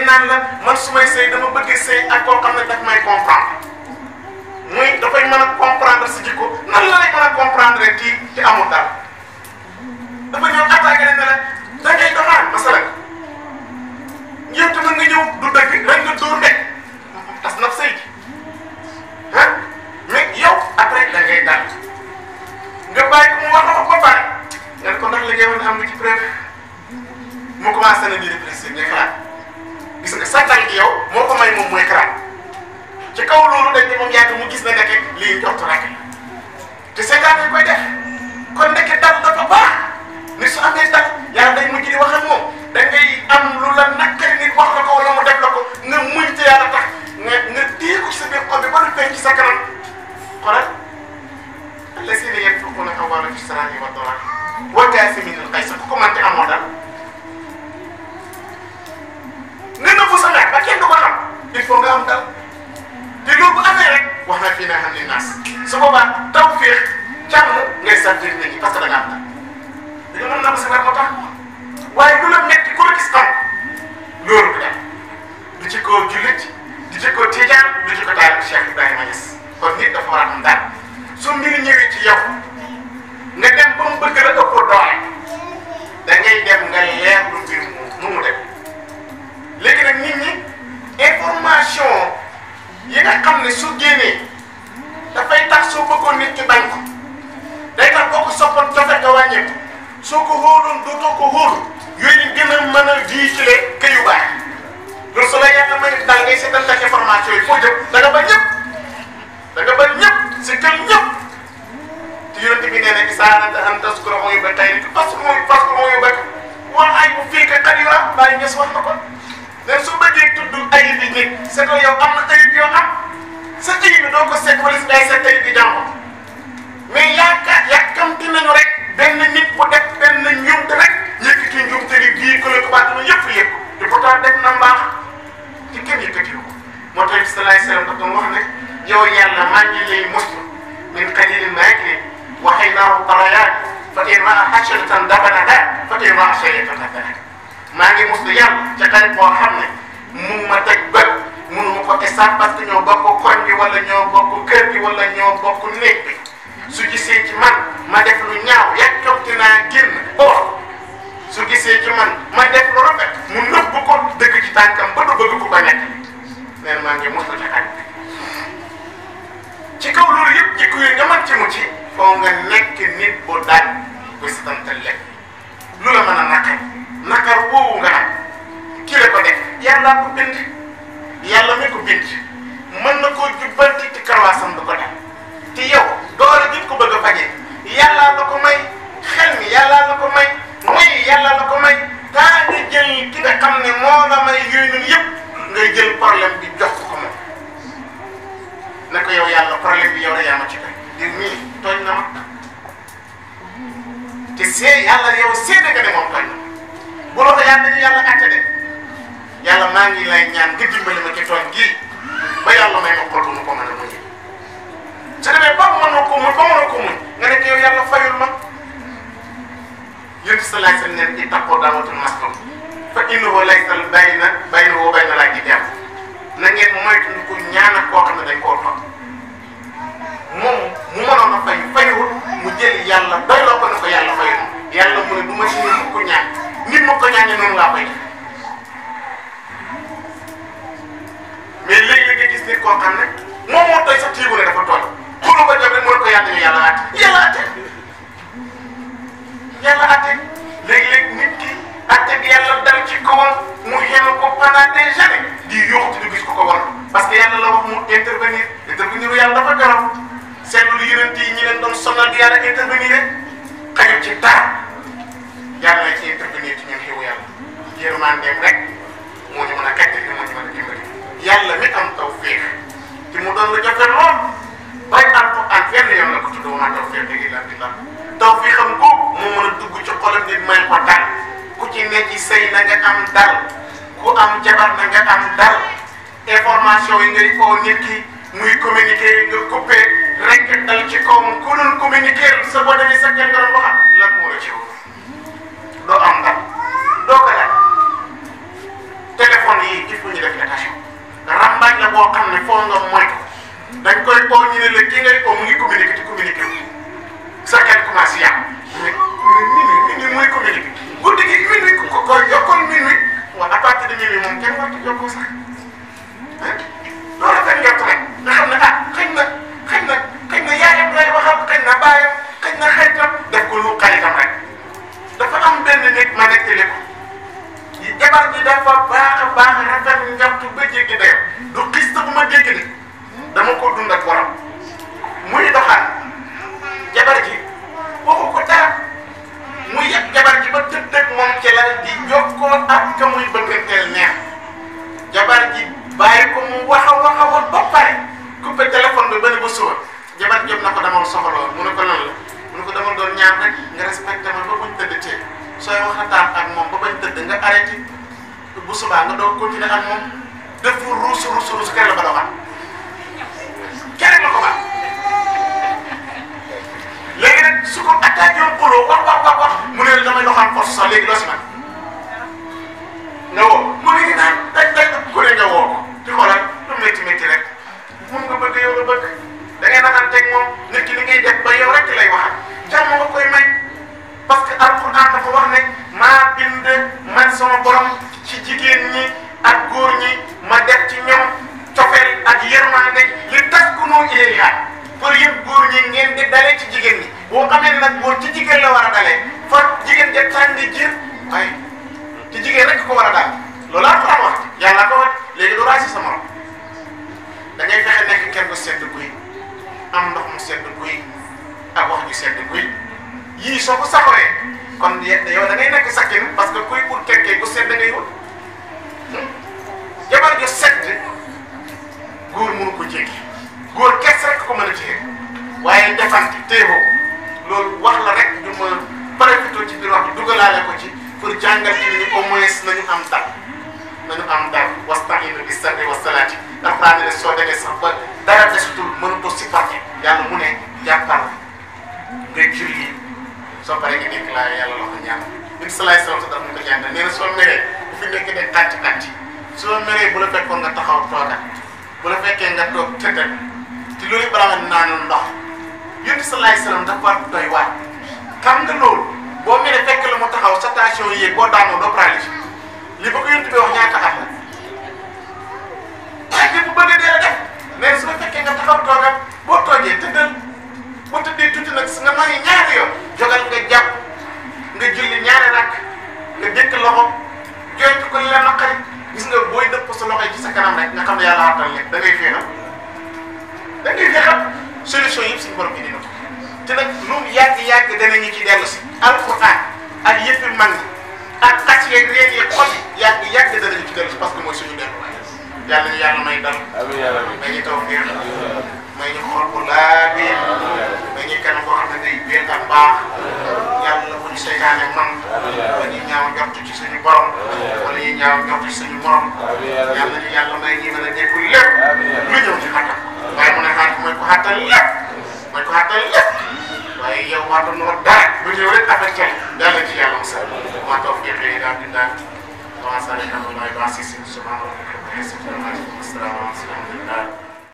naan la man su may sëy dama bëgg sëy ak koo xam ne daf may comprendre muy dafay mën a comprendre si jikko nan la lay mën a comprendre kii te amul dara dafa ñëw attaqué ne la da ngay doxaan masalan yow tamit nga ñëw du dëgg rek nga dóor nekk tas na sëy ji ah mais yow après da ngay dal nga bàyyi ko mu wax ba pare nga ne ko ndax li ngay wax ne am na ci preuve mu commencé na di réfléchir ngay xalaat gis nga sa tànk yow moo ko may moom mooy xalaat ci kaw loolu dañ ne moom yàgg mu gis na ndeke lii njortu rek te seetaan lañ koy def kon ndeke dal dafa baax ni su amee dal yàlla day mujj di wax ak moom da ngay am lu la nakkari nit wax la ko wala mu def la ko nga muñ te yàlla tax nga téye ko ci sa biir xol bi ba du feeñ ci sa kanam xoolal allazina yunfiquna amwaalahum fi saraa'i wa daraa'i wal kaazimiina al-ghayza ku ko mënti amoo dal nga nëbbu sa mer ba kenn du ko xam il faut nga am dal te loolu bu amee rek wax na fii naa xam ne naas su boobaa tawfiix jàmm ngay sant nit ñi parce que da nga am dal di nga mën na ko sa mer moo tax waaye lu la metti ku la gis am loolu du dem du ci ko jullit du ci ko tijaan du ci ko taal Cheikh Ibrahima Niass kon nit dafa war a am dal su mbir ñëwee ci yow nga dem ba mu bëgg la ëpp doole da ngay dem nga leer lu mbir mu dem léegi nag nit ñi information yi nga xam ne su génnee dafay tax soo bëggoon nit ki bañ ko day tax boo ko soppoon joxe nga wàññeeku soo ko hóoloon dootoo ko hóolu yooyu gën a mën a véhiculer kër yu baax loolu su la yàlla may daal ngay seetal ak information yi foo jëm da nga ba ñëpp da nga ba ñëpp si kër ñëpp te yonent bi nee na isaarata an taskura mooy ba tey parce que mooy ba wala ay bu fii ka xar yu am bàyyi ñes wax na ko mais su bëggee tudd ayib yi nit c'est que yow am na ayib yoo am sa ayib bi doo ko seet wala si day seet ayib bi jàmm mais yàkkamti nañu rek benn nit bu def benn njuumte rek yëkkati njuumte li bii ko la ko baat yëpp yëpp te pourtant def na mbaax ci kenn yëkkati ko moo tax salaay salaam daf doon wax ne yow yàlla maa ngi lay muslu min qalilin maaklin wa haynaahu tarayaat fa in raa hasharatan dabanaha fa in raa shay'an dabanaha maa ngi muslu yàlla ca xarit boo xam ne mun ma teg bët munu ma ko esaan parce que ñoo bokk koñ bi wala ñoo bokk kër gi wala ñoo bokk néeg bi su gisee ci man ma def lu ñaaw yàkkamti naa génn or su gisee ci man ma def lu rafet mu nëbb ko dëgg ci tànkam ba du bëgg ko ba nekk neen maa ngi muslu ca xarit ci kaw loolu yëpp jikko yi nga mën ci mu ci foo nga nekk nit bu daal bu sitantal lekk lu la mën a nakar woowu nga am ki la ko def yàlla ko bind yàlla mi ko bind mën na koo jubbanti ci karwaasam du ko def te yow doole ji ko bëgg a fajee yàlla la ko may xel mi yàlla la ko may mooy yàlla la ko may daa nga jël ki nga xam ne moo la may yooyu noonu yëpp ngay jël problème bi jox ko moom ne ko yow yàlla problème bi yow la yaa ma ci koy dir mii tooñ na ma te yàlla yow seede nga ne moom tooñ na bu loo ko yàlla atte de yàlla maa ngi lay ñaan nga dimbali ma ci tooñ gii ba yàlla may ma xol bu ma ko mën a muñ su demee ba mënoo ko muñ nga nekk yow yàlla fayul ma yéen sa laaj sa neen di tappoo daawatul maston fa innahu laysa baynahu wa bayna laa hijaab na ngeen moytu ko ñaan ak koo xam ne dañ koo toog moom mu mënoon a fayul mu jël yàlla doyloo ko ne ko yàlla fayul yàlla mu ne du ma si nit ko ñaan nit ma ko ñaanee noonu laa koy def mais léegi nga gis nit koo xam ne moom moo tooy sax tiigu ne dafa tooy pour ko jot rek mu ne ko yàlla ñu yàlla àtte yàlla àtte léegi-léegi nit ki àtte bi yàlla dal ci kawam mu xéema ko pendant des années di yóoxu di gis ko war parce que yàlla la wax mu intervenir yàlla dafa garaw seetlu lu yonent yi ñi leen doon sonal di yàlla intervenir rek xajul ci dara yàlla la ci intervenir ci ñun xewu yàlla yërmandeem rek moo ñu mën a gàcce moo ñu mën a dimbali yàlla mi am tawfiix te mu doon lu jafe lool bay Alxuraan fenn yoon la ko tudd wa maa tawfiiqii illaa billaah tawfiixam googu moo mën a dugg ci xolam nit may ko dal ku ci ne ci sëy na nga am dal ku am jabar na nga am dal information yi ngay oo nit ki muy communiquer nga coupé rek dal ci kawam ku doon communiquer sa boo demee sa kenn doon waxal lan moo la ci woo doo am dal doo ko laaj téléphone yi foo nga moytu dañ koy oo ñu ne la kii ngay oo mu ngi communiqué te communiqué wu sa xel commencé yàqu mais minuit muy communiqué guddi gi minuit ko koy yokkal minuit waaw à partir de minuit moom kenn wartu jokkoo sax loolu rafet njort rek nga xam ne ah xëy na yaayam lay waxal xëy na baayam xëy na xaritam def ko lu xaritam rek dafa am benn nit ma nettali ko jabar ji dafa baax a baax rafet njort ba jéggi dayo du xis bu ma dégg ni dama ko dund ak borom muy doxal jabar ji waxu ko dara muy yàq jabar ji ba tëdd ak moom ci la di jokkoo ak ka muy bëgganteel neex jabar ji bàyyi ko mu wax ba pare coupé téléphone bi ba ne ba suba jabar jot na ko dama soxaloon mu ne ko lan la mu ne ko dama doon ñaan rek nga respecté ma ba buñ tëdd tee sooy waxataan ak moom ba bañ tëdd nga arrêté bu subaa nga doon continuer ak moom def ruus kër la ba doxal keneen la ko baax léegi nag su ko attaqué woon xuloo wax mu ne damay doxal force sax léegi doo si man nga woo mu ne naan daj ku ne nga woo ko di xoolal lu métti rek mun nga bëgg yow nga bëgg da ngay naxanteeg moom nit ki li ngay def ba yow rek lay waxal jàmm nga koy may parce que alquran dafa wax ne maa bind man sama borom ci jigéen ñi ak góor ñi ma def ci ñoom cofeel ak yërmande li taskunu ilayha pour yëpp góor ñi ngeen di dalee ci jigéen ñi boo xamee ne nag góor ci jigéen la war a dalee fa jigéen ja tànni jër waaye ci jigéen rek ko war a daal loolu alquran wax yàlla ko wax léegi du raasi sa morom da ngay fexe nekk kenn ko sedd guy am ndox mu sedd guy ak wax ju sedd guy yii soo ko saxoree kon yow da ngay nekk sakkin parce que kuy pour tekkee bu sedd ngay wut jabar ju sedd góor mënu ko jéggi góor kes rek ko mën a téye waaye defante téeboo loolu wax la rek du ma profité ci biir wax bi dugalaale ko ci pour jàngal ci ni au moins nañu am dal wasta'inu bis sabri was salaati alxuraan ne soo demee sax ba dara desutul mënu ko supporter yàlla mu ne jàppal nga julli soo paree nga nekk laa yàlla la ko ñaan bi salaay salaam sa daf mu ko jàngal nee na soo meree bu fi nekk de kàcc soo meree bu la fekkoon nga taxaw toogal bu la fekkee nga toog tëddal te loolu balaa nga naanul ndox yonent salaay salaam dafa doy waat xam nga loolu boo meree fekk la mu taxaw sa tension yéeg boo daanoo doo paralysé li ba ko yonent bi wax ñaata at la waaye bu bëggee dee la def nee na su la fekkee nga taxaw toogal boo toogee tëddal boo tëddee tuuti nag nga mari ñaari yoon jogal nga jàpp nga julli ñaari rakk nga dëkk loxo joytu ko li la naqari gis nga booy dëpp sa loxo yi ci sa kanam rek nga xam ne yàlla xartal lépp da ngay féexal solution yëpp suñu borom bi dina ko te nag lu mu yàgg danañu ci dellu si alquran ak yëppi mag ñi ak xas yeeg réen yeeg xol yi yàgg danañu ci dellu si parce que mooy suñu delluwaay yàlla ñu yàlla may dal may ñu taw féex may ñu xol bu laa biir may ñu kanam boo xam ne day wéet ak baax yàlla bu ñu seytaane man wala ñuy ñaaw njort ci suñu borom wala ñuy ñaaw njort ci suñu morom yàlla ñu yàlla may ñi mën a déggul lépp lu ñëw ci xattal waaye mu ne xaar mooy ko xattal lépp waaye yow maa doon wax dara lu ñëw rek affecté yàlla ci yàlla mos a maa toog jeexee daal di daal commencé nañ am nooy baax si suñu subhanahu wa taala asalaamaaleykum